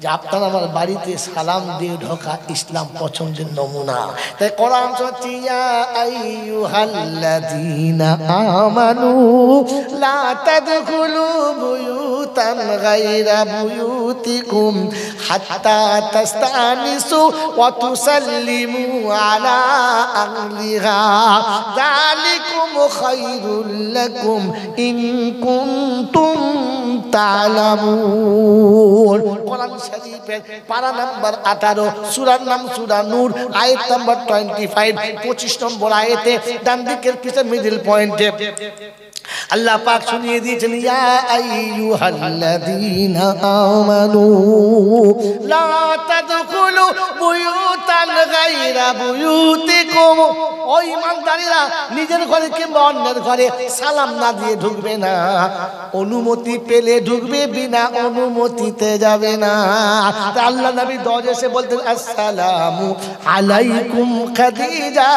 যে আপনার আমার বাড়িতে সালাম দিয়ে ঢোকা ইসলাম পছন্দের নমুনা। তাই কোরআন হচ্ছে ইয়া আইয়ুহাল্লাযীনা আমানু লা তাদখুলু বুয়ুতান গায়রা বুয়ুতিকুম হাত্তা তাস্তানিসু ওয়া তুসাল্লিমু আলা আহলিহা যালিকুম খায়রুল লাকুম ইন কুনতুম তা'লামুন। কোরআন শরীফের পারা নাম্বার 18, সূরার নাম সূরা নূর, আয়াত নাম্বার 25, 25 নম্বর আয়াতে ডান দিকের পিছনে মিডল পয়েন্টে আল্লাহ পাক শুনিয়ে দিয়েছেন ইয়া আইয়ুহাল্লাযীনা আমানু লা তাদখুলু বুয়ুতান গায়রা বুয়ুতিকুম। ও ঈমানদারেরা, নিজের ঘরে কিংবা অন্যের ঘরে সালাম না দিয়ে ঢুকবে না, অনুমতি পেলে ঢুকবে, বিনা অনুমতিতে যাবে না। আল্লাহ নবী দরজা এসে বলতেন আসসালামু আলাইকুম খাদিজা,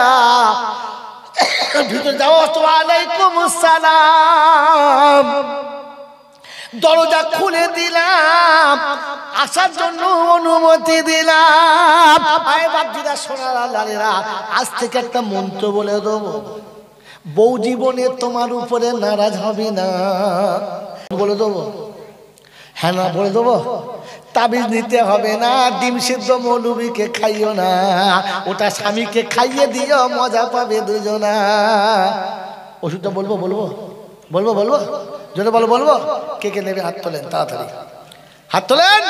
ভিতরে যাও তো ওয়ালাইকুম আসসালাম। দরজা খুলে দিলাম, আসার জন্য অনুমতি দিলাম। আয় বাপজিরা, সোনার আল্লাহরা, আজ থেকে একটা মন্ত্র বলে দেবো, বউ জীবনে তোমার উপরে নারাজ হবে না। বলে দেবো? হ্যাঁ না বলে দেবো? তাবিজ নিতে হবে না, ডিম সিদ্ধ মৌলবীকে খাইও না, ওটা স্বামীকে খাইয়ে দিও, মজা পাবে দুজনা। ওষুধটা বলবো বলবো বলবো বলবো জোরে বলো বলবো। কে কে নেবে হাত তোলেন, তাড়াতাড়ি হাত তোলেন।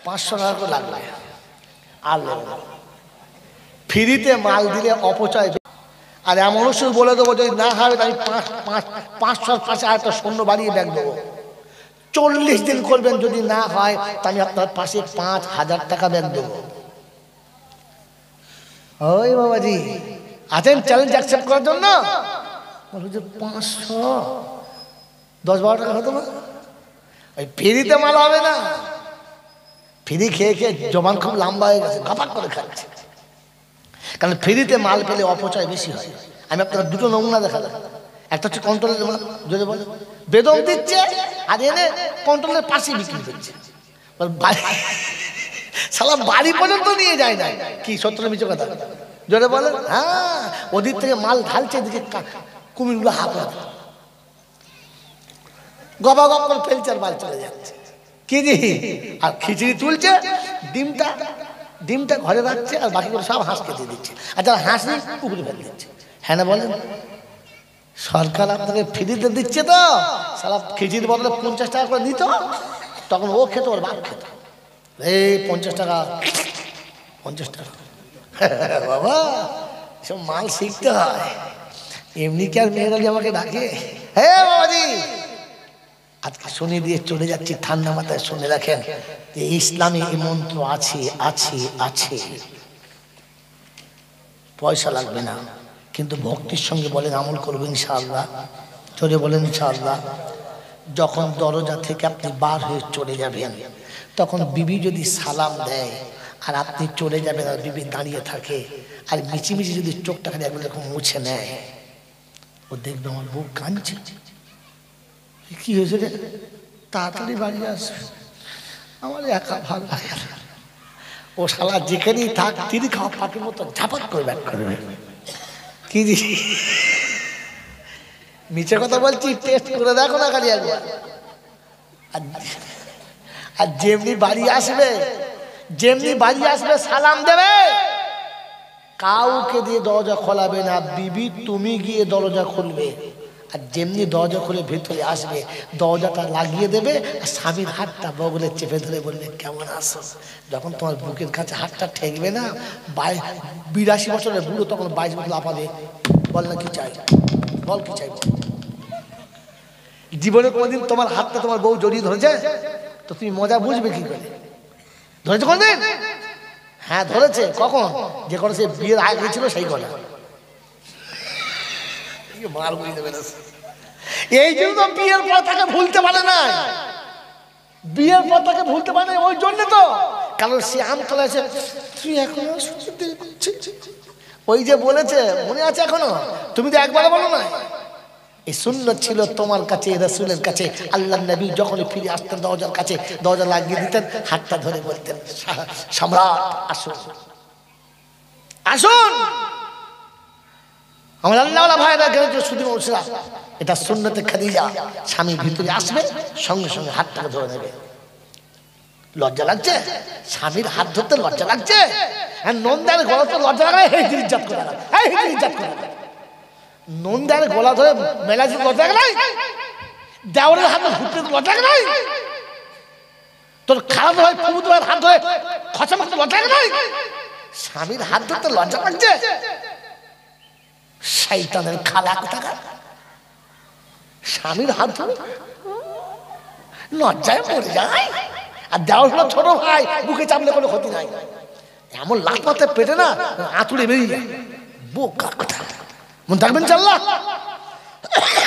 500 টাকা করে লাগবে। আর ফ্রিতে মাল দিলে অপচয়। আর এমন ওষুধ বলে দেবো, যদি না হয় আমি 500 পাশে আরেকটা শূন্য বাড়িয়ে ব্যাগ দেবো। 40 দিন করবেন, যদি না হয় তা আমি আপনার পাশে 5000 টাকা ব্যাগ দেবো। ওই বাবাজি আছেন চ্যালেঞ্জ অ্যাকসেপ্ট করার জন্য? 500 10-12 টাকা হতো না? ওই ফ্রিতে মাল হবে না। ফ্রি খেয়ে খেয়ে জবান খুব লম্বা হয়ে গেছে, গাপাক করে খাচ্ছে। কারণ ফ্রিতে মাল পেলে অপচয় বেশি হয়। আমি আপনার দুটো নমুনা দেখালাম। একটা হচ্ছে কন্ট্রোলের মাল, যদি বলে বেদম দিচ্ছে, আর এনে কন্ট্রোলের পাশে বিক্রি করছে। শালা বাড়ি পর্যন্ত নিয়ে যায় না। কি সত্য মিছে কথা? জোরে বলেন। হ্যাঁ, ওদিক থেকে মাল ঢালছে, এদিকে কুমিরগুলো হাত গবা গপ করে ফেলছে, আর মাল চলে যাচ্ছে। কি জি? আর খিচুড়ি তুলছে, ডিমটা ঘরে রাখছে, আর বাকিগুলো সব হাঁসকে দিয়ে দিচ্ছে। আর যারা হাঁস নেই পুকুরে ফেলে দিচ্ছে। হ্যাঁ না বলেন? সরকার আপনাকে ফ্রিতে দিচ্ছে তো, সারা খিচুড়ির বদলে 50 টাকা করে দিত, তখন ও খেত, ওর বাপ খেত। এই 50 টাকা 50 টাকা বাবা, এসব মাল শিখতে হয়। এমনি কি আর মেয়েরালি আমাকে ডাকে? হ্যাঁ বাবাজি, আজকে শুনে দিয়ে চলে যাচ্ছি, ঠান্ডা মাথায় শুনে রাখেন যে ইসলামে এই মন্ত্র আছে আছে আছে। পয়সা লাগবে না, কিন্তু ভক্তির সঙ্গে বলেন আমল করবো ইনশাআল্লাহ। চলে বলেন ইনশাআল্লাহ। যখন দরজা থেকে আপনি বার হয়ে চলে যাবেন, তখন বিবি যদি সালাম দেয় আর আপনি চলে যাবেন, আর বিবি দাঁড়িয়ে থাকে, আর মিচিমিচি যদি চোখটা খালি একবার এরকম মুছে নেয়, ও দেখবে আমার বউ কাঁদছে। কি হয়েছে রে? তাড়াতাড়ি বাড়ি আসবে, আমার একা ভালো লাগে। ও শালা যেখানেই থাক, তিনি খাওয়া পাখির মতো ঝাপাত করে ব্যাক করবে। কি জি মিছে কথা বলছি? টেস্ট করে দেখো না খালি একবার। আর যেমনি বাড়ি আসবে সালাম দেবে, কাউকে দিয়ে দরজা খোলাবে না, বিবি তুমি গিয়ে দরজা খুলবে। আর যেমনি দরজা খুলে ভেতরে আসবে, দরজাটা লাগিয়ে দেবে, আর স্বামীর হাতটা বগলে চেপে ধরে বলবে কেমন আছো। যখন তোমার বুকের কাছে হাতটা ঠেকবে না, 82 বছরের বুড়ো তখন 22 বছর লাফাবে, বল না কি চাই, বল কি চাই। জীবনে কোনোদিন তোমার হাতটা তোমার বউ জড়িয়ে ধরেছে তো তুমি মজা বুঝবে কি করে? ধরেছে কোনদিন? হ্যাঁ ধরেছে। কখন? যে কোনো সে বিয়ের আগে ছিল সেই কথা। এই জন্য বিয়ের পর তাকে ভুলতে পারে না, বিয়ের পর তাকে ভুলতে পারে না। ওই জন্য তো, কারণ সে আমতলা আছে, তুই এখনো ওই যে বলেছে মনে আছে এখনো, তুমি তো একবার বলো না। এই সুন্নত ছিল তোমার কাছে, রাসূলের কাছে। আল্লাহর নবী যখনই ফিরে আসতেন দরজার কাছে, দরজা লাগিয়ে দিতেন, হাতটা ধরে বলতেন, সম্রাট আসুন আসুন। আমার আল্লাহওয়ালা ভাইরা গেছে শুধু বলছিলাম, এটা সুন্নতে খাদিজা। স্বামী ভিতরে আসবে, সঙ্গে সঙ্গে হাতটাকে ধরে নেবে। লজ্জা লাগছে? স্বামীর হাত ধরতে লজ্জা লাগছে? নন্দার গলা তো লজ্জা লাগায়, হে ইজ্জত করে না, হে ইজ্জত করে না। নন্দার গলা ধরে মেলাজ লজ্জা লাগায়, দেওয়ারের হাত ঘুরতে লজ্জা লাগায়, তোর খারাপ হয় প্রভুত্বের হাত ধরে খচা মারতে লজ্জা লাগায়, স্বামীর হাত ধরতে লজ্জা লাগছে? শয়তানের খালা কোথাকার, স্বামীর হাত ধরে লজ্জায় মরে যায়। আর দেওয়ার হলো ছোট ভাই, বুকে চাপলে কোনো ক্ষতি নাই। এমন লাখ পাতে পেটে না আঁতুড়ে বেরিয়ে যায়। বোকা কথা, মনে থাকবেন চাল্লা।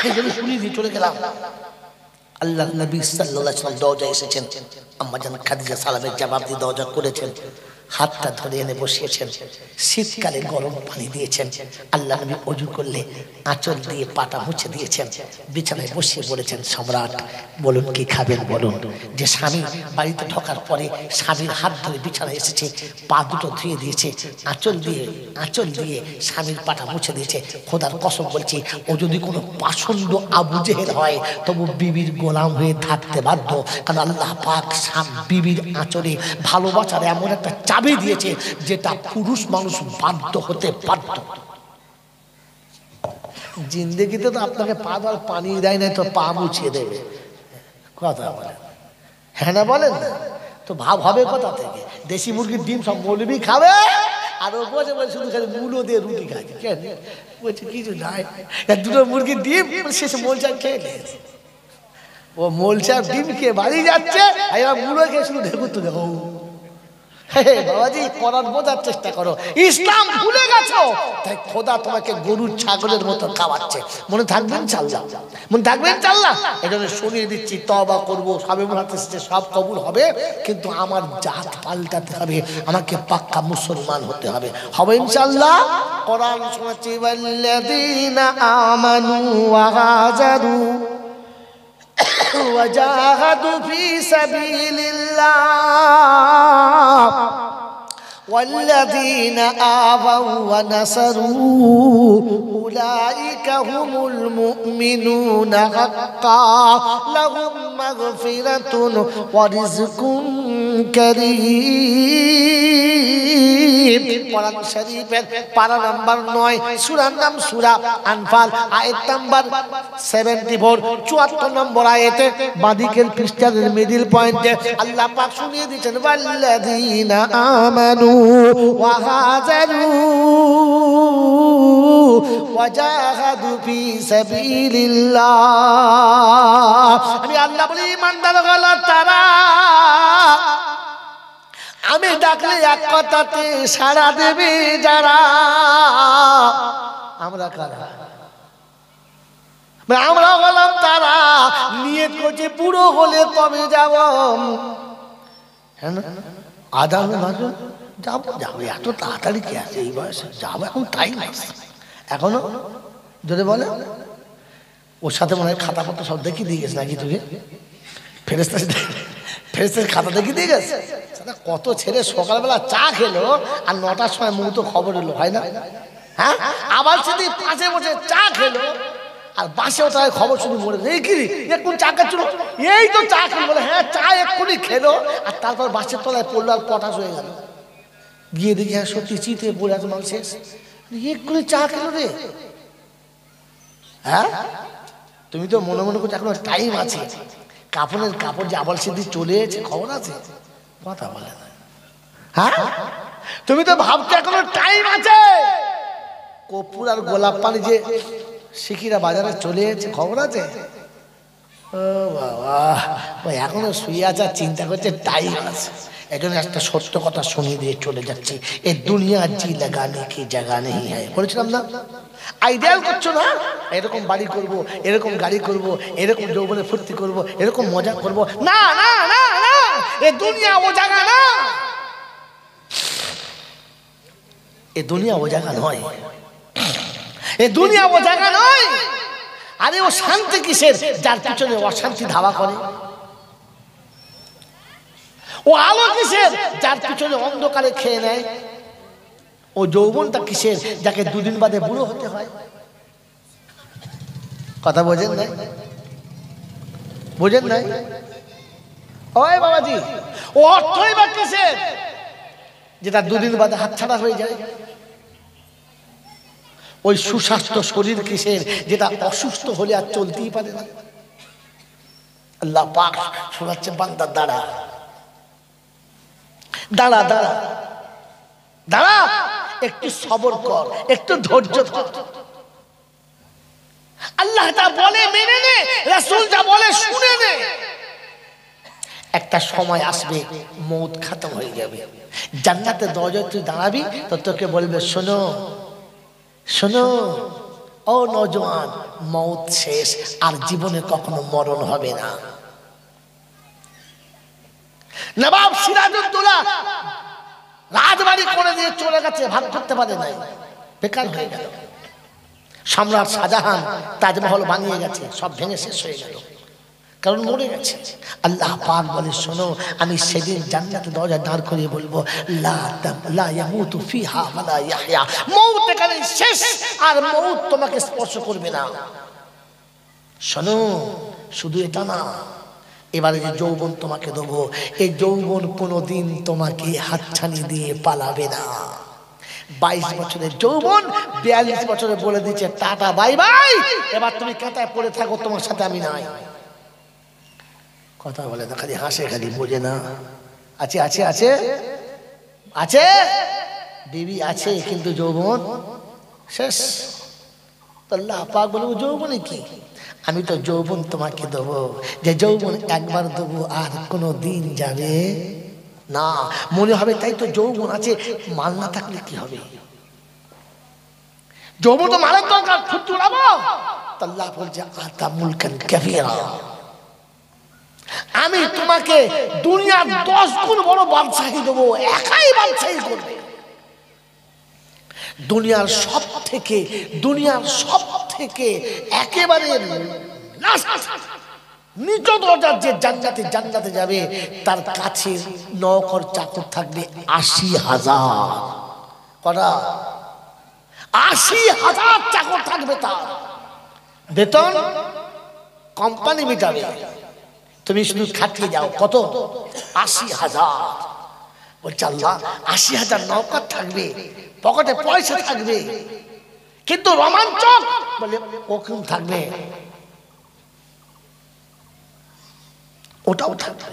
এই জন্য শুনিয়ে দিয়ে চলে গেলাম। আল্লাহ নবী সাল্লাল্লাহু আলাইহি ওয়াসাল্লাম দরজায় এসেছেন, আম্মা জান খাদিজা সালামের জবাব দিয়ে দরজা করেছেন, হাতটা ধরে এনে বসিয়েছেন, শীতকালে গরম পানি দিয়েছেন। আল্লাহ নবী ওযু করলে আঁচল দিয়ে পাটা মুছে দিয়েছেন, বিছানায় বসিয়ে বলেছেন, সম্রাট বলুন কি খাবেন বলুন। যে স্বামী বাড়িতে ঢোকার পরে স্বামীর হাত ধরে বিছানায় এসেছে, পা দুটো ধুয়ে দিয়েছে, আঁচল দিয়ে স্বামীর পাটা মুছে দিয়েছে। খোদার কসম বলছি, ও যদি কোনো পাষণ্ড আবু জেহেল হয় তবু বিবির গোলাম হয়ে থাকতে বাধ্য। কারণ আল্লাহ পাক বিবির আঁচলে ভালোবাসার এমন একটা চাবি দিয়েছে যেটা পুরুষ মানুষ বাধ্য হতে বাধ্য। জিন্দেগিতে তো আপনাকে পা ধর পানি দেয় না, তো পা মুছিয়ে দেবে। কথা বলেন, হ্যাঁ না বলেন না? তো ভাব হবে কোথা থেকে? দেশি মুরগির ডিম সব মৌলবি খাবে, আর ও বসে বসে শুধু খালি মূলো দিয়ে রুটি খাচ্ছে। কেন বলছে কিছু নাই, দুটো মুরগির ডিম শেষে মোলচা খেয়ে নিয়েছে। ও মোলচা ডিম খেয়ে বাড়ি যাচ্ছে, আর এবার মূলো খেয়ে শুধু ঢেকুর তো দেখো। বাবাজি, করার বোঝার চেষ্টা করো, ইসলাম ভুলে গেছো, তাই খোদা তোমাকে গরুর ছাগলের মতো খাওয়াচ্ছে। মনে থাকবেন চাল্লা, মনে থাকবেন চাল্লা। এই জন্য শুনিয়ে দিচ্ছি, তওবা করবো, সবে মনে সব কবুল হবে, কিন্তু আমার জাত পাল্টাতে হবে, আমাকে পাক্কা মুসলমান হতে হবে। হবে ইনশাআল্লাহ। কোরআন শোনাচ্ছি, ওয়াল্লাযীনা আমানু ওয়া হাজারু وجاهدوا في سبيل الله والذين آووا ونصروا أولئك هم المؤمنون حقا لهم مغفرة ورزق كريم। কোরআন শরীফের পারা নাম্বার 9, সূরার নাম সূরা আনফাল, আয়াত নাম্বার 74, 74 নম্বর আয়াতে বাদিকের পৃষ্ঠার মিডল পয়েন্টে আল্লাহ পাক শুনিয়ে দিয়েছেন, ওয়াল্লাযীনা আমানু ওয়া হাজারু ওয়া জাহাদু ফি সাবিলিল্লাহ। আমি আল্লাহ বলি, ইমানদার হলো তারা, আমি ডাকলে এক কথাতে সাড়া দেবে যারা। আমরা কারা? আমরা হলাম তারা, নিয়ত করছে পুরো হলে তবে যাব। হ্যাঁ না, আদান যাবো যাবো, এত তাড়াতাড়ি কি আছে এই বয়সে? যাবো, এখন টাইম আছে এখনো। যদি বলে ওর সাথে মনে হয় খাতা পত্র সব দেখিয়ে দিয়ে গেছে নাকি? তুই ফেরেশতার খাতা দেখিয়ে দিয়ে গেছে। কত ছেলে সকালবেলা চা খেলো আর 9টার সময় মুহূর্ত খবর এলো, হয় না? হ্যাঁ, আবার যদি পাশে বসে চা খেলো আর বাসে ওঠায় খবর শুনে মরে এই কি এখন চা খাচ্ছিল, এই তো চা খেলো, বলে হ্যাঁ চা এক্ষুনি খেলো, আর তারপর বাসের তলায় পড়লো আর পটাশ হয়ে গেল। গিয়ে দেখি হ্যাঁ সত্যি চিতে পড়ে আছে মানুষ, শেষ এক্ষুনি চা খেলো রে। হ্যাঁ, তুমি তো মনে মনে করছো এখনো টাইম আছে, কাপড়ের কাপড় যে আবার সেদিন চলে এসেছে, খবর আছে? কথা বলে না। হ্যাঁ, তুমি তো ভাবছো এখনো টাইম আছে। কর্পূর আর গোলাপ পানি যে শিখিরা বাজারে চলে এসেছে, খবর আছে? ও বাবা, এখনো শুয়ে আছে, চিন্তা করছে টাইম আছে। এজন্য একটা সত্য কথা শুনিয়ে দিয়ে চলে যাচ্ছি, এই দুনিয়া জি লাগানে কি জায়গা নেই। হ্যাঁ বলেছিলাম না? আইডিয়াল করছো না, এরকম বাড়ি করব, এরকম গাড়ি করব, এরকম যৌবনে ফুর্তি করব, এরকম মজা করব। না না না না, এই দুনিয়া ও জায়গা না, এই দুনিয়া ও জায়গা নয়, এই দুনিয়া ও জায়গা নয়। আরে ও শান্তি কিসের যার পিছনে অশান্তি ধাওয়া করে? ও আলো কিসের যার পিছনে অন্ধকারে খেয়ে নেয়? ও যৌবনটা কিসের যাকে দুদিন বাদে বুড়ো হতে হয়? কথা বোঝেন নাই? বোঝেন নাই? ওই বাবাজি, ও অর্থই বা কিসের যেটা দুদিন বাদে হাতছাড়া হয়ে যায়? ওই সুস্বাস্থ্য শরীর কিসের যেটা অসুস্থ হলে আর চলতেই পারে না? আল্লাহ পাক শোনাচ্ছে, বান্দা দাঁড়া দাঁড়া দাঁড়া দাঁড়া, একটু সবর কর, একটু ধৈর্য ধর। আল্লাহ যা বলে মেনে নে, রাসূল যা বলে শুনে নে। একটা সময় আসবে মৌত খতম হয়ে যাবে, জান্নাতের দরজায় তুই দাঁড়াবি তো তোকে বলবে, শোনো শোনো ও নওজোয়ান, মৌত শেষ, আর জীবনে কখনো মরণ হবে না। নবাব সিরাজউদ্দৌলা রাজবাড়ি করে দিয়ে চলে গেছে, ভাগ করতে পারে নাই, বেকার হয়ে গেল। সম্রাট শাহজাহান তাজমহল বানিয়ে গেছে, সব ভেঙে শেষ হয়ে গেল, কারণ মরে গেছে। আল্লাহ পাক বলে, শোনো, আমি সেদিন জান্নাতের দরজা দাঁড় করিয়ে বলবো, লা ইয়ামুতু ফিহা ওয়া লা ইয়াহইয়া, মউত এখানে শেষ, আর মউত তোমাকে স্পর্শ করবে না। শোনো, শুধু এটা না, এবারে যে যৌবন তোমাকে দেবো, এই যৌবন কোনোদিন তোমাকে হাতছানি দিয়ে পালাবে না। 22 বছরের যৌবন 42 বছরে বলে দিচ্ছে টাটা বাই বাই, এবার তুমি কাঁটায় পড়ে থাকো, তোমার সাথে আমি নাই। কথা বলে না, খালি হাসে, খালি বোঝে না। আছে আছে আছে আছে বিবি আছে, কিন্তু যৌবন শেষ। আল্লাহ পাক বলে, যৌবনে কি? আমি তো যৌবন তোমাকে দেবো, যে যৌবন একবার দেবো আর কোনো দিন যাবে না। মনে হবে তাই তো যৌবন আছে, মাল না থাকলে কি হবে? যৌবন তো মালের দরকার, খুব চুড়াবো। আল্লাহ বলছে, আতা মুলকান কাবীরা, আমি তোমাকে দুনিয়ার 10 গুণ বড় বাদশাহী দেবো, একাই বাদশাহী করবে। দুনিয়ার সব থেকে একেবারে নিচ দরজার যে জান্নাতে যাবে, তার কাছে নওকর চাকর থাকবে 80,000। কটা? 80,000 চাকর থাকবে। তার বেতন কোম্পানি মিটাবে, তুমি শুধু খাটিয়ে যাও। কত? 80,000। বলছে আল্লাহ, 80,000 নওকর থাকবে, পকেটে পয়সা থাকবে, কিন্তু রোমাঞ্চক বলে ওখান থাকবে, ওটাও থাকবে।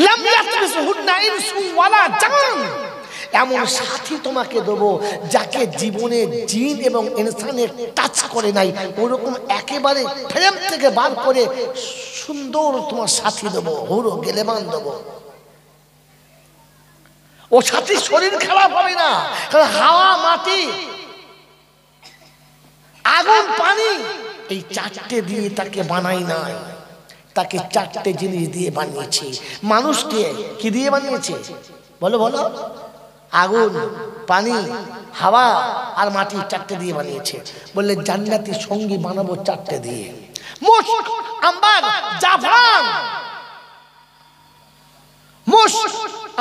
লাম ইয়াতমিসহুন্না ইনসুন ওয়ালা জান, এমন সাথী তোমাকে দেবো যাকে জীবনে জিন এবং ইনসানের টাচ করে নাই, ওরকম একেবারে ফ্রেম থেকে বার করে সুন্দর তোমার সাথী দেবো, হুরো গেলেমান দেবো। ও সাথীর শরীর খারাপ হবে না, কারণ হাওয়া, মাটি, আগুন, পানি, এই 4টে দিয়ে তাকে বানাই নাই, তাকে 4টে জিনিস দিয়ে বানিয়েছে। মানুষকে কি দিয়ে বানিয়েছে? বলো বলো। আগুন, পানি, হাওয়া আর মাটি, 4টে দিয়ে বানিয়েছে। বললে জান্নাতি সঙ্গী বানাবো 4টে দিয়ে, মুশক, আম্বার, জাফরান। মুশক,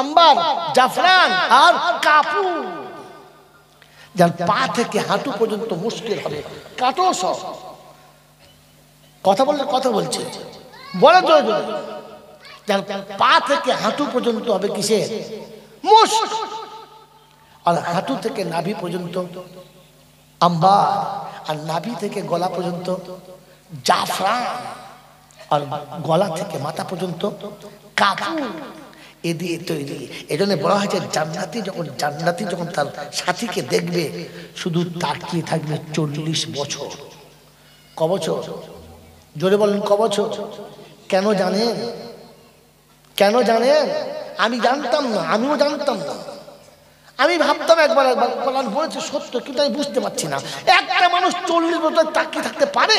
আম্বার, জাফরান আর কাপুর, যার পা থেকে হাঁটু পর্যন্ত মুশকিল হবে, কাটো সব। কথা বললে কথা বলছে, বলে জোরে জোরে। যার পা থেকে হাঁটু পর্যন্ত হবে কিসের? মুশক। আর হাঁটু থেকে নাভি পর্যন্ত আম্বার, আর নাভি থেকে গলা পর্যন্ত জাফরান, আর গলা থেকে মাথা পর্যন্ত কাপুর, এ দিয়ে তৈরি। এজন্য বলা হয়েছে জান্নাতি যখন তার সাথীকে দেখবে, শুধু তাকিয়ে থাকবে 40 বছর। ক বছর? জোরে বলেন, ক বছর? কেন জানেন? কেন জানেন? আমি জানতাম না, আমিও জানতাম না। আমি ভাবতাম একবার কোরআন বলেছে সত্য, কিন্তু আমি বুঝতে পারছি না। একটা মানুষ 40 বছর তাকিয়ে থাকতে পারে?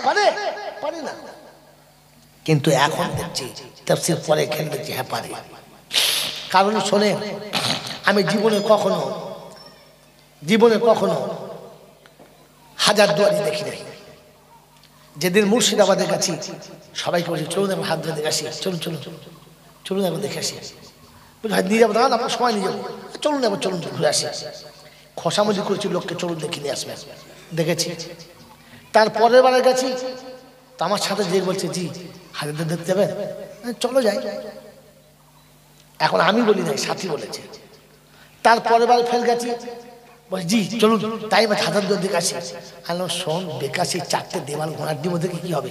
পারে? পারে না। কিন্তু এখন দেখছি, তাফসীর পরে খেলে দেখছি, হ্যাঁ পারে। কারণ শোনেন, আমি জীবনে কখনো হাজারদুয়ারি দেখি নাই। যেদিন মুর্শিদাবাদে গেছি সবাইকে বলছি চলুন একবার হাত ধরে দেখে আসি, চলুন চলুন চলুন একবার দেখে আসি। বলছি ভাই নিয়ে যাবো, দাঁড়ান আপনার সময় নিয়ে যাবো, চলুন একবার চলুন ঘুরে আসি। খোসামুজি করেছি লোককে, চলুন দেখে নিয়ে আসবেন। দেখেছি। তারপরের বারে গেছি তো আমার সাথে যে বলছে জি হাজারদুয়ারি দেখতে যাবেন, চলো যাই। এখন আমি বলি নাই, সাথী বলেছে। তারপরের বার ফের গেছি, বলছি জি চলুন, তাই আমি হাজারদুয়ারি দেখে আসি। আলো শোন বেকাশি 4টে দেওয়াল ঘোড়ার ডিম দেখে কি হবে,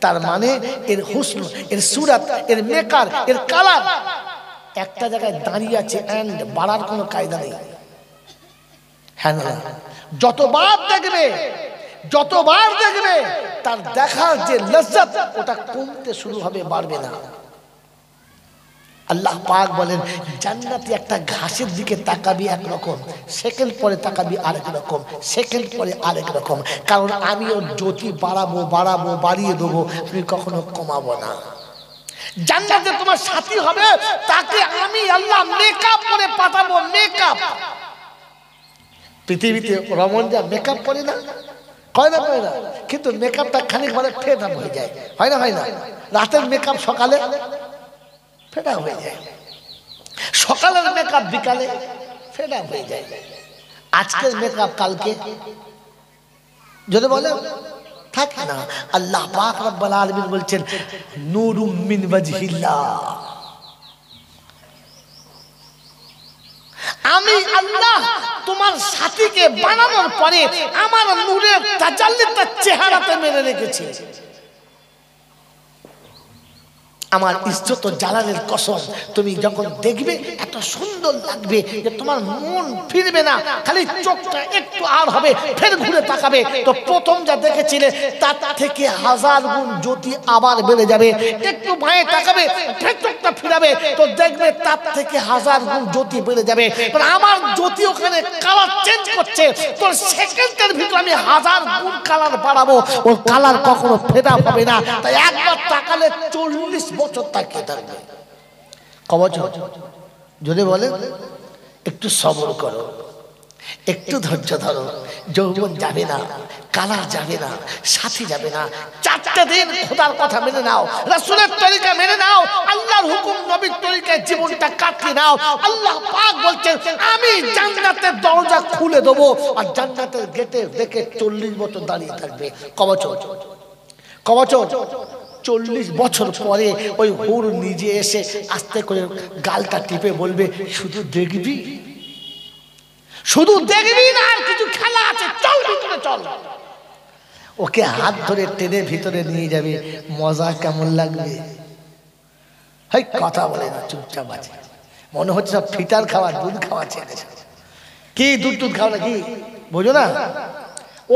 তার মানে এর হুসন, এর সুরাত, এর মেকার, এর কালার একটা জায়গায় দাঁড়িয়ে আছে, এন্ড বাড়ার কোনো কায়দা নেই। হ্যাঁ না, যতবার দেখবে তার দেখার যে লজ্জত ওটা কমতে শুরু হবে, বাড়বে না। আল্লাহ পাক বলেন জান্নাতি একটা ঘাসের দিকে তাকাবি একরকম, সেকেন্ড পরে তাকাবি আরেক রকম, সেকেন্ড পরে আরেক রকম। কারণ আমি ওর জ্যোতি বাড়িয়ে দেবো, আমি কখনো কমাবো না। জান্নাতে তোমার সাথী হবে, তাকে আমি আল্লাহ মেকআপ করে পাঠাবো। মেকআপ পৃথিবীতে রমন যা মেকআপ করে না, হয় না, কিন্তু মেকআপটা খানিক মানে ফেড আপ হয়ে যায়, হয় না। রাতের মেকআপ সকালে ফেডা হয়ে যায়, সকালের মেকআপ বিকালে ফেডা হয়ে যায়। আজকের মেকআপ কালকে যদি বলে থাকে না। আল্লাহ পাক রব্বুল আলামিন বলছেন নূরুম মিন ওয়াজহিল্লাহ, আমি আল্লাহ তোমার সাথীকে বানানোর পরে আমার নূরের তাজাল্লিটা চেহারাতে মেরে রেখেছি। আমার ইজ্জত ও জালালের কসম, তুমি যখন দেখবে এত সুন্দর লাগবে যে তোমার মন ফিরবে না, খালি চোখটা একটু আর হবে, ফের ঘুরে তাকাবে তো প্রথম যা দেখেছিলে তার থেকে 1000 গুণ জ্যোতি আবার বেড়ে যাবে। একটু বাঁয়ে তাকাবে, ফের চোখটা ফিরাবে তো দেখবে তার থেকে 1000 গুণ জ্যোতি বেড়ে যাবে। আমার জ্যোতি ওখানে কালার চেঞ্জ করছে, তো সেকেন্ডের ভিতরে আমি 1000 গুণ কালার বাড়াবো, ওর কালার কখনো ফেরা হবে না। তাই একবার তাকালে 40 বছর তাকিয়ে থাকবে। কবছর যদি বলে একটু সবর করো, একটু ধৈর্য ধরো, যৌবন যাবে না, কালার যাবে না, সাথী যাবে না। 4টে দিন খোদার কথা মেনে নাও, রাসূলের তরিকা মেনে নাও, আল্লাহর হুকুম নবীর তরিকায় জীবনটা কাটিয়ে নাও। আল্লাহ পাক বলছেন আমি জান্নাতের দরজা খুলে দেবো, আর জান্নাতের গেটে দেখে 40 বছর দাঁড়িয়ে থাকবে। কবছর 40 বছর পরে ওই হুর নিজে এসে আস্তে করে গালটা টিপে বলবে শুধু দেখবি না, আর কিছু খেলা আছে, চল ভিতরে চল। ওকে হাত ধরে টেনে ভিতরে নিয়ে যাবে, মজা কেমন লাগবে। এই কথা বলে না, চুপচাপ আছে, মনে হচ্ছে সব ফিটার খাওয়া, দুধ খাওয়া ছেড়েছে। কি দুধ খাওয়া নাকি বোঝো না?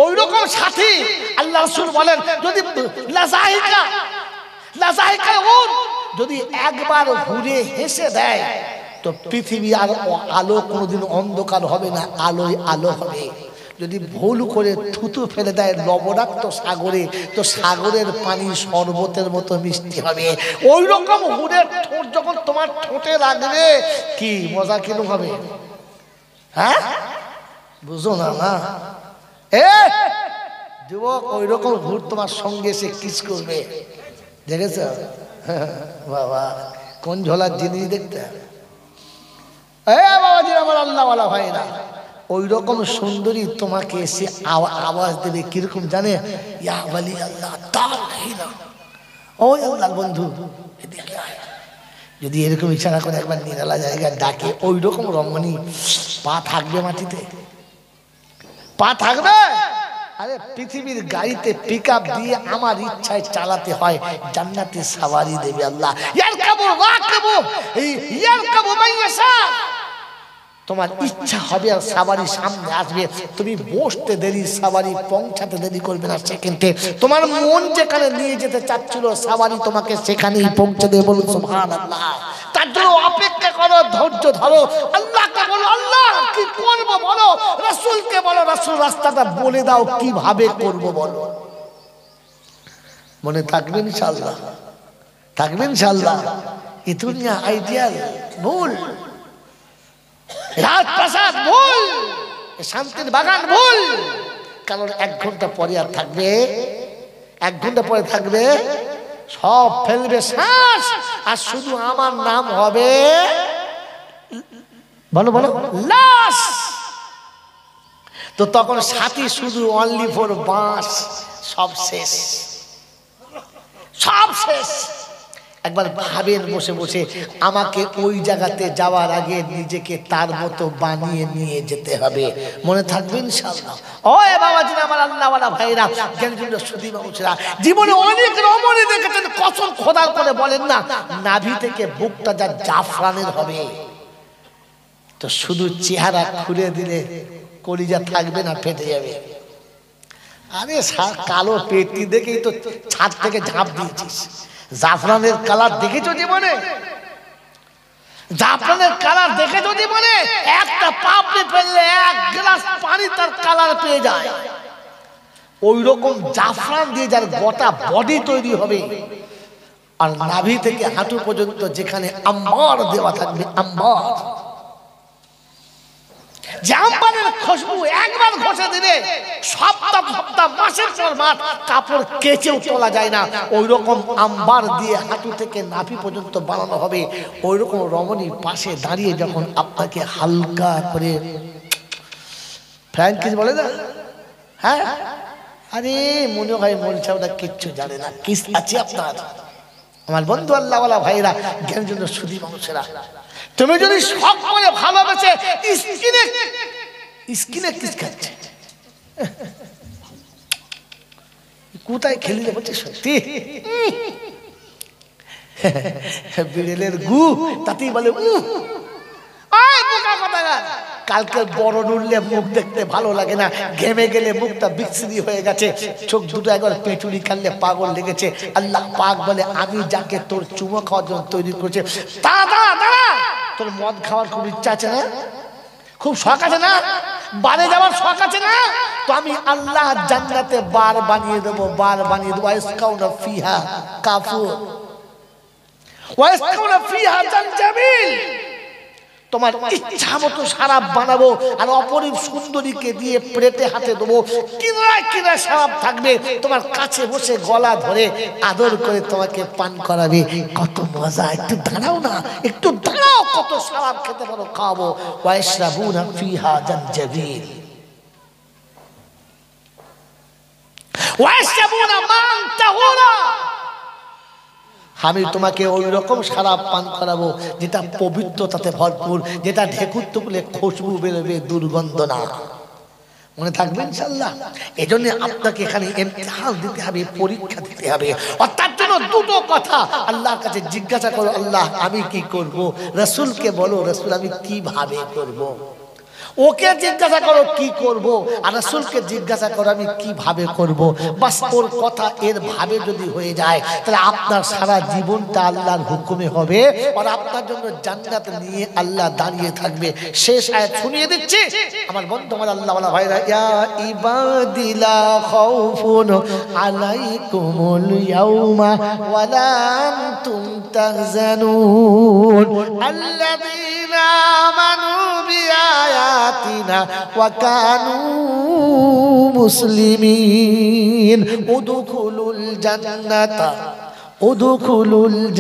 ওই রকম সাথী আল্লাহ রাসূল বলেন যদি যদি একবার ঘুরে হেসে দেয় তো পৃথিবী আর আলো কোনোদিন অন্ধকার হবে না, আলোয় আলো হবে। যদি ভুল করে থুতু ফেলে দেয় লবণাক্ত সাগরে, তো সাগরের পানি শরবতের মতো মিষ্টি হবে। ওই রকম হুরের ঠোঁট যখন তোমার ঠোঁটে লাগবে, কি মজা কেন হবে, হ্যাঁ বুঝো না? যুবক ওই রকম হুর তোমার সঙ্গে এসে কিস করবে, দেখেছ বাবা কোন ঝোলার জিনিস দেখতে। বাবাজি আমার আল্লাহওয়ালা ভাইরা, ওই রকম সুন্দরী তোমাকে এসে আওয়াজ দেবে কিরকম জানে, ইয়া ওয়ালি আল্লাহ তাআলা, ও আল্লাহর বন্ধু এদিকে আয়। যদি এরকম ইশারা করে একবার নিরালা জায়গায় ডাকে, ওই রকম রমণী পা থাকবে মাটিতে, পা থাকবে। আরে পৃথিবীর গাড়িতে পিকআপ দিয়ে আমার ইচ্ছায় চালাতে হয়, জান্নাতে সাওয়ারি দেবে আল্লাহ। ইয়ারকাবু রাকিবু ইয়ারকাবু মাইয়াশা, তোমার ইচ্ছা হবে আর সাওয়ারি সামনে আসবে, তুমি বসতে দেরি, সাওয়ারি পৌঁছাতে দেরি করবে না সেকেন্ডে। তোমার মন যেখানে নিয়ে যেতে চাচ্ছিল সাওয়ারি তোমাকে সেখানেই পৌঁছে দেবে। বলুন সুবহানাল্লাহ। তার জন্য অপেক্ষা করো, ধৈর্য ধরো, আল্লাহকে বলো আল্লাহ কি করব বলো, রাসূলকে বলো রাসূল রাস্তাটা বলে দাও কিভাবে করব বলো। মনে থাকবে ইনশাআল্লাহ, থাকবে ইনশাআল্লাহ। এই দুনিয়া আইডিয়াল ভুল, রাজপ্রাসাদ ভুল, শান্তির বাগান ভুল। কারণ 1 ঘন্টা পরে আর থাকবে, 1 ঘন্টা পরে থাকবে, সব ফেলবে শ্বাস, আর শুধু আমার নাম হবে, বলো বলো, লাশ। তো তখন সাথী শুধু অনলি ফর বাঁশ, সব শেষ, সব শেষ। একবার ভাবেন বসে বসে, আমাকে ওই জায়গাতে যাওয়ার আগে নিজেকে তার মতো বানিয়ে নিয়ে যেতে হবে। মনে থাকবে ইনশাআল্লাহ। ওই বাবাজি আমার আল্লাহওয়ালা ভাইরা, জ্ঞানীজনরা, সুধী মানুষরা, জীবনে অনেক রমণী দেখেছেন, কসম খোদার করে বলেন না, নাভি থেকে বুকটা যা জাফরানের হবে, তো শুধু চেহারা খুলে দিলে কলিজা থাকবে না, ফেটে যাবে। আরে কালো পেটি দেখেই তো ছাদ থেকে ঝাঁপ দিয়েছিস। জাফরানের কালার দেখেছো জীবনে? জাফরানের কালার দেখেছো জীবনে? একটা পাপড়ি ফেললে 1 গ্লাস পানি তার কালার পেয়ে যায়। ওই রকম জাফরান দিয়ে যার গোটা বডি তৈরি হবে, আর নাভি থেকে হাঁটু পর্যন্ত যেখানে আম্বার দেওয়া থাকবে, আম্বার, জাম্বারের খুশবু একবার ঘষে দিলে সপ্তাহ সপ্তাহ, মাসের পর মাস কাপড় কেচেও তোলা যায় না। ওই রকম আম্বার দিয়ে হাঁটু থেকে নাভি পর্যন্ত বানানো হবে। ওই রকম রমণী পাশে দাঁড়িয়ে যখন আপনাকে হালকা করে ফ্র্যাঙ্কিস বলে না, হ্যাঁ, আরে মনে হয় মলছা ওটা কিচ্ছু জানে না, কিস আছে আপনার। আমার বন্ধু আল্লাহওয়ালা ভাইরা, জ্ঞানজন্য সুধী মানুষেরা, তুমি যদি সব করে ভালোবেসে স্কিনে কিস খাচ্ছে, কোথায় খেলিলে বলছে সত্যি বিড়েলের গু, তাতেই বলে কালকে বড় নুড়লে মুখ দেখতে ভালো লাগে না, ঘেমে গেলে মুখটা বিচ্ছিরি হয়ে গেছে, চোখ দুটো একবার পেটুরি খাললে পাগল লেগেছে। আল্লাহ পাক বলে, আমি যাকে তোর চুমো খাওয়ার জন্য তৈরি করেছে, দাদা তোর মদ খাওয়ার খুব ইচ্ছা আছে না, খুব শখ আছে না, বারে যাওয়ার শখ আছে না, তো আমি আল্লাহ জান্নাতে বার বানিয়ে দেবো, বার বানিয়ে দেবো। ইসকাউনা ফিহা কাফুর ওয়া ইসকাউনা ফিহা জানজাবিল, তোমার ইচ্ছা মতো শরাব বানাবো, আর অপরূপ সুন্দরীকে দিয়ে প্লেটে হাতে দেবো, কিনারায় কিনারায় শরাব থাকবে, তোমার কাছে বসে গলা ধরে আদর করে তোমাকে পান করাবে। কত মজা! একটু দাঁড়াও না, একটু দাঁড়াও, কত শরাব খেতে পারো, খাওয়াবো। ওয়াইশরাবুনা ফিহা জানজাবিল ওয়াইশরাবুনা মান তাহুরা, আমি তোমাকে ওই রকম শরাব পান করাবো যেটা পবিত্রতাতে ভরপুর, যেটা ঢেকুর তুলে খুশবু বেরোবে, দুর্গন্ধ না। মনে থাকবে ইনশাআল্লাহ। এজন্য আপনাকে এখানে ইমতিহান দিতে হবে, পরীক্ষা দিতে হবে। আর তার জন্য দুটো কথা আল্লাহর কাছে জিজ্ঞাসা করো, আল্লাহ আমি কি করব, রাসূলকে বলো, রাসূল আমি কিভাবে করব। ওকে জিজ্ঞাসা করো কি করব, আর রাসূলকে জিজ্ঞাসা করো আমি কিভাবে করব। বাস ওর কথা এর ভাবে যদি হয়ে যায়, তাহলে আপনার সারা জীবনটা আল্লাহর হুকুমে হবে, আর আপনার জন্য জান্নাত নিয়ে আল্লাহ দাঁড়িয়ে থাকবে। শেষ আয়াত শুনিয়ে দিচ্ছি আমার বন্ধু, আমার আল্লাহওয়ালা ভাইরা, ইয়া ইবাদিলা খাউফুন আলাইকুমুল ইয়াউমা ওয়ালা আনতুম তাহজানুন আল্লাযীনা আমানু বিআয়াতিনা ওয়া কানু মুসলিমিন উদখুলুল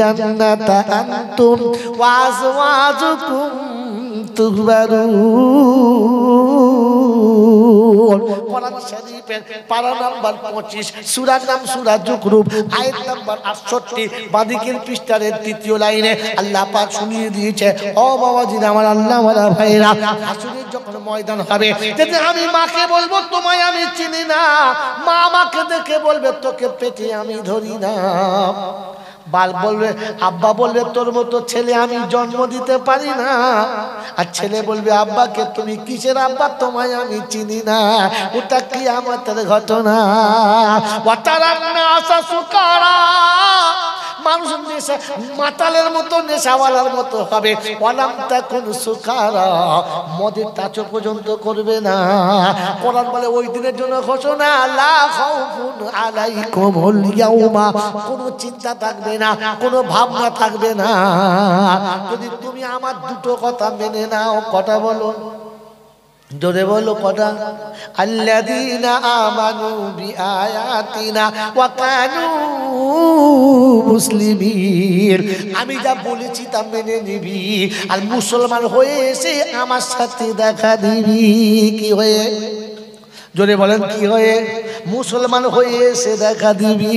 জান্নাতা আনতুম ওয়া আজওয়াজুকুম তুহবারুন। কোরআন শরীফের পারা নাম্বার 25, সূরার নাম সূরা যুকরুব, আয়াত নাম্বার 68, বাদিকের পৃষ্ঠার 3য় লাইনে আল্লাহ পাক শুনিয়ে দিয়েছে, ও বাবাজি আমার আল্লাহওয়ালা ভাইরা, হাসরের যখন ময়দান হবে, যেদিন আমি মাকে বলবো তোমায় আমি চিনি না, মা আমাকে দেখে বলবে তোকে পেটে আমি ধরি না। বাল বলবে, আব্বা বলবে তোর মতো ছেলে আমি জন্ম দিতে পারি না। আর ছেলে বলবে আব্বাকে তুমি কিসের আব্বা, তোমায় আমি চিনি না। ওটা কিয়ামতের ঘটনা। ওয়াতারান্না সুকারা, মা মানুষ নেশা মাতালের মতো নেশাওয়ালার মতো হবে। ওয়ালাম তাকুন সুকারা, মদের টাচও পর্যন্ত করবে না। কোরআন বলে ওই দিনের জন্য ঘোষণা, লা খাউফুন আলাইকুমুল ইয়াউমা, কোনো চিন্তা থাকবে না, কোনো ভাবনা থাকবে না। যদি তুমি আমার দুটো কথা মেনে নাও, কটা বলো, জোরে বলো কটা? আল্লাযীনা আমানু বিআয়াতিনা ওয়া কানু মুসলিমিন, আমি যা বলেছি তা মেনে নিবি আর মুসলমান হয়ে এসে আমার সাথে দেখা দিবি। কি হয়ে? জোরে বলেন কি হয়ে? মুসলমান হয়ে এসে দেখা দিবি।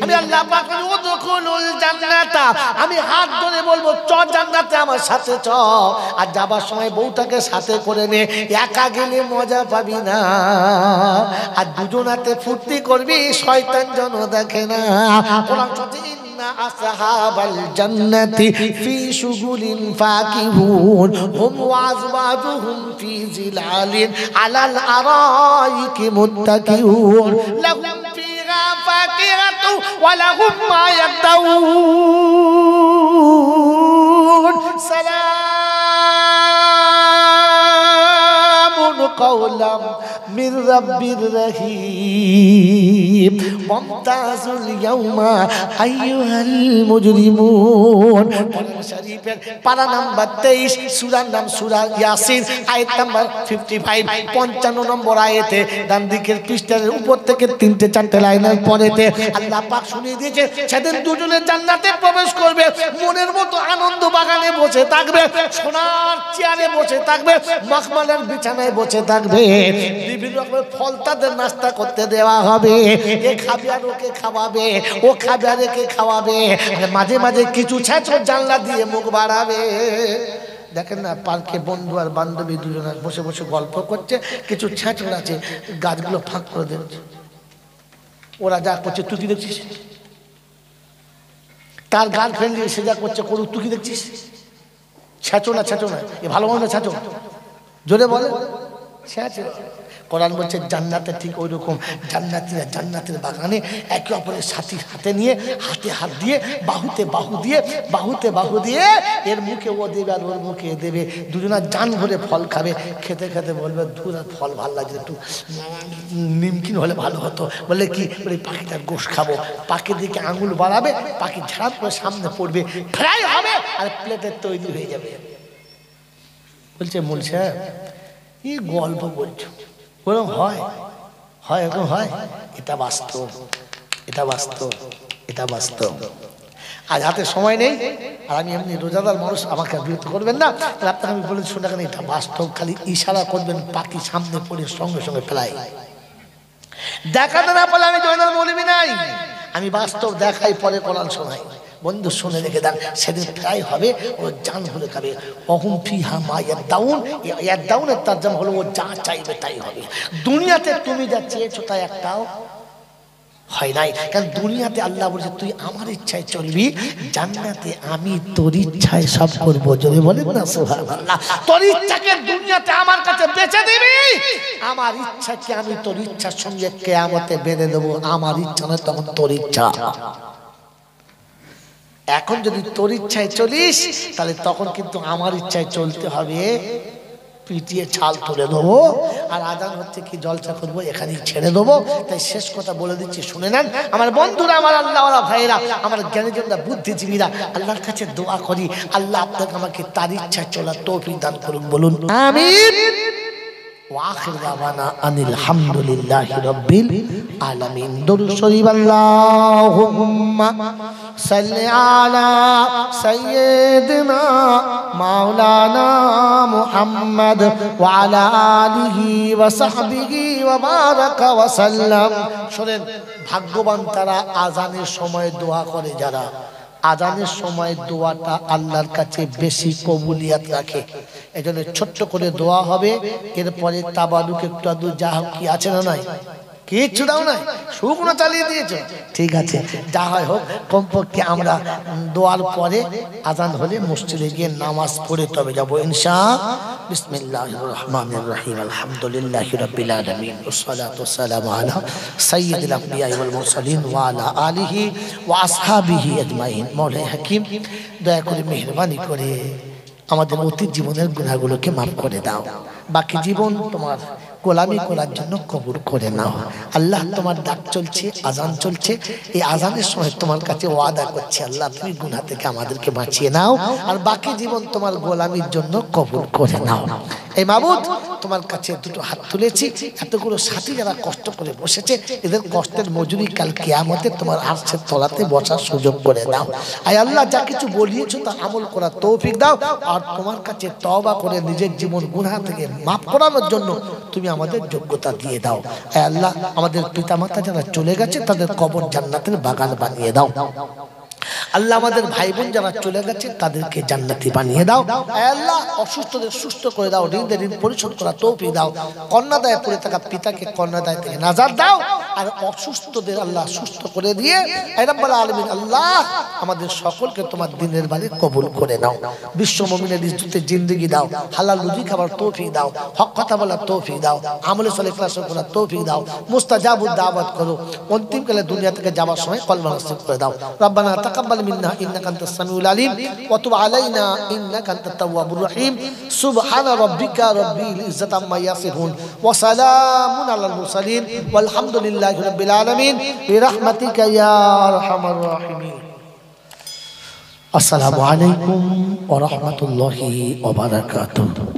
আমি আল্লাহ পাক উদখুলুল জান্নাতা, আমি হাত ধরে বলবো চ জান্নাতে আমার সাথে চ। আর যাবার সময় বউটাকে সাথে করে নে, একা গেলে মজা পাবি না। আর দুজনাতে ফুর্তি করবি, শয়তান যেন দেখে না। কোরআন বলছে ইন্না আসহাবাল জান্নাতি ফি শুগুলিন ফাকিহুন হুম ওয়া আযওয়াজুহুম ফি জিলালিন আলাল আরাইকি মুত্তাকিউন লাহুম ফিহা ফাকিহাতু ওয়া লাহুম মা ইয়াদাউন সালামুন কাওলাম মির রাব্বির রহিম মুমতাজুল ইয়াউমা আইয়ুহাল মুজরিমুন। কোরআন শরীফের পারা নাম্বার 23, সূরার নাম সূরা ইয়াসিন, আয়াত নাম্বার 55, 55 নম্বর আয়াতে ডান দিকের পৃষ্ঠার উপর থেকে 3-4 লাইনের পরেতে আল্লাহ পাক শুনিয়ে দিয়েছে সেদিন দুজনে জান্নাতে প্রবেশ করবে, মনের মতো আনন্দ বাগানে বসে থাকবে, সোনার চেয়ারে বসে থাকবে, মখমলের বিছানায় বসে থাকবে, বিভিন্ন রকমের ফল তাদের নাস্তা করতে দেওয়া হবে। এ খাবে আর ওকে খাওয়াবে, ও খাবে আর একে খাওয়াবে। মাঝে মাঝে কিছু ছেঁচো জানলা দিয়ে মুখ বাড়াবে। দেখেন না, পার্কে বন্ধু আর বান্ধবী দুজনে বসে বসে গল্প করছে, কিছু ছেঁচড় আছে গাছগুলো ফাঁক করে দিচ্ছে, ওরা যা করছে তুই কি দেখছিস? তার গার্লফ্রেন্ড সে যা করছে করুক, তুই কি দেখছিস? ছেঁচো না, ছেঁচো না, এ ভালো মন্দ ছেঁচো, জোরে বলে ছেঁচো। কোরআন বলছে জান্নাতে ঠিক ওই রকম, জান্নাতীরা জান্নাতের বাগানে একে অপরের সাথী হাতে নিয়ে, হাতে হাত দিয়ে, বাহুতে বাহু দিয়ে, বাহুতে বাহু দিয়ে, এর মুখে ও দেবে আর ওর মুখে দেবে, দুজনা জান ভরে ফল খাবে। খেতে খেতে বলবে দূর আর ফল ভালো লাগছে, একটু নিমকিন হলে ভালো হতো। বলে কি? বলে পাখিটার গোশ খাবো। পাখির দিকে আঙুল বাড়াবে, পাখি ঝাড় করে সামনে পড়বে, ফ্রাই হবে আর প্লেটে তৈরি হয়ে যাবে। বলছে মূল সাহেব কি গল্প বলছো? ওরকম হয়? হয় এরকম হয়? এটা বাস্তব, এটা বাস্তব, এটা বাস্তব। আজ হাতে সময় নেই, আর আমি এমনি রোজাদার মানুষ, আমাকে বিরক্ত করবেন না। আপনাকে আমি বলে শোনা কেন, এটা বাস্তব, খালি ইশারা করবেন, পাখি সামনে পড়ে সঙ্গে সঙ্গে ফেলাই। দেখাতে না পারলে আমি জয়নাল মৌলবী নাই, আমি বাস্তব দেখাই, পরে কোরআন শোনাই। বন্ধু শুনে রেখে দেন, সেদিন ফ্রাই হবে, ও জান ভরে খাবে। অহুম ফিহা মা ইয়াদাউন, ইয়াদাউনের তরজমা হলো ও যা চাইবে তাই হবে। দুনিয়াতে তুমি যা চেয়েছো তাই একটাও হয় নাই, কারণ দুনিয়াতে আল্লাহ বলছে তুই আমার ইচ্ছায় চলবি, জান্নাতে আমি তোর ইচ্ছায় সব করবো। যদি বলেন না সুবহানাল্লাহ। তোর ইচ্ছাকে দুনিয়াতে আমার কাছে বেচে দিবি, আমার ইচ্ছাকে আমি তোর ইচ্ছার সঙ্গে কিয়ামতে বেঁধে দেবো। আমার ইচ্ছা নয়, তখন তোর ইচ্ছা। এখন যদি তোর ইচ্ছায় চলিস, তাহলে তখন কিন্তু আমার ইচ্ছায় চলতে হবে, পিটিয়ে ছাল তুলে দেবো। আর আজান হচ্ছে কি জলসা করবো, এখানেই ছেড়ে দেবো। তাই শেষ কথা বলে দিচ্ছি, শুনে নেন আমার বন্ধুরা, আমার আল্লাহওয়ালা ভাইয়েরা, আমার জ্ঞানীজনরা, বুদ্ধিজীবীরা, আল্লাহর কাছে দোয়া করি আল্লাহ আপনাকে আমাকে তার ইচ্ছায় চলার তৌফিক দান করুন। বলুন আমিন। ওয়াখির দাওয়ানা আনিল হামদুলিল্লাহি রাব্বিল আলামিন। দরুদ শরীফ আল্লাহুম্মা সাল্লি আলা সাইয়্যিদিনা মাওলানা মুহাম্মদ ওয়া আলা আলিহি ওয়া সাহবিহি ওয়া বারাকা ওয়া সাল্লাম। শুনেন, ভাগ্যবান তারা আজানের সময় দোয়া করে, যারা আজানের সময় দোয়াটা আল্লাহর কাছে বেশি কবুলিয়াত রাখে। এজন্য ছোট্ট করে দোয়া হবে, এরপরে তাবারুক একটু আদু যা হোক, কি আছে না নাই, কিচ্ছু দাও নাই, শুকনো চালিয়ে দিয়েছো, ঠিক আছে, যা হয় হোক। কমপক্ষে আমরা দোয়ার পরে আজান হলে মসজিদে গিয়ে নামাজ পড়ে তবে যাবো ইনশাআল্লাহ। বিসমিল্লাহির রহমানির রহিম আলহামদুলিল্লাহি রাব্বিল আলামিন ওয়াসসালাতু ওয়াসসালামু আলা সাইয়্যিদিল আমবিয়া ওয়াল মুরসালিন ওয়া আলা আলিহি ওয়া আসহাবিহি আজমাইন। মওলা হাকিম দয়া করে মেহেরবানি করে আমাদের অতীত জীবনের গুনাহগুলোকে মাফ করে দাও, বাকি জীবন তোমার গোলামি করার জন্য কবুল করে নাও। আল্লাহ তোমার ডাক চলছে, আজান চলছে, এই আজানের সময় তোমার কাছে ওয়াদা করছি আল্লাহ তুমি গুনাহ থেকে আমাদেরকে বাঁচিয়ে নাও আর বাকি জীবন তোমার গোলামির জন্য কবুল করে নাও। এই মাবুদ তোমার কাছে দুটো হাত তুলেছি, এতগুলো সাথী যারা কষ্ট করে বসেছে এদের কষ্টের মজুরি কাল কিয়ামতে তোমার আরশের তলাতে বসার সুযোগ করে দাও। আয় আল্লাহ যা কিছু বলিয়েছো তা আমল করার তৌফিক দাও আর তোমার কাছে তওবা করে নিজের জীবন গুনাহ থেকে মাফ করানোর জন্য তুমি আমাদের যোগ্যতা দিয়ে দাও। আয় আল্লাহ আমাদের পিতামাতা যারা চলে গেছে তাদের কবর জান্নাতের বাগান বানিয়ে দাও। আল্লাহ আমাদের ভাই বোন যারা চলে গেছে তাদেরকে জান্নাতি বানিয়ে দাও। আল্লাহ অসুস্থদের সুস্থ করে দাও, ঋণদের ঋণ পরিশোধ করা তৌফিক দাও। কন্যাদায়ে পড়ে থাকা পিতাকে কন্যাদায় থেকে নাজাত দাও আর অসুস্থদের আল্লাহ সুস্থ করে দিয়ে রাব্বুল আলামিন আল্লাহ আমাদের সকলকে তোমার দিনের বাড়ি কবুল করে নাও। বিশ্ব মুমিনের ইজ্জতের জিন্দেগি দাও, হালাল রুজি খাবার তৌফিক দাও, হক কথা বলার তৌফিক দাও, আমলে সালেহ ইখলাস করার তৌফিক দাও, মুস্তাজাবুদ দাওয়াত করো, অন্তিমকালে দুনিয়া থেকে যাওয়ার সময় কলমা নসিব করে দাও। রব্বানা তাকাব্বাল মিন্না ইন্নাকা আনতাস সামিউল আলিম ওয়া তুব আলাইনা ইন্নাকা আনতাত তাওয়াবুর রহিম। সুবহানা রাব্বিকা রাব্বিল ইজ্জাতি আম্মা ইয়াসিফুন ওয়া সালামুন আলাল মুরসালিন ওয়ালহামদুলিল্লাহি রাব্বিল আলামিন বিরহমাতিকা ইয়া আরহামার রাহিমিন। আসসালামু আলাইকুম ওয়া রাহমাতুল্লাহি ওয়া বারাকাতুহু।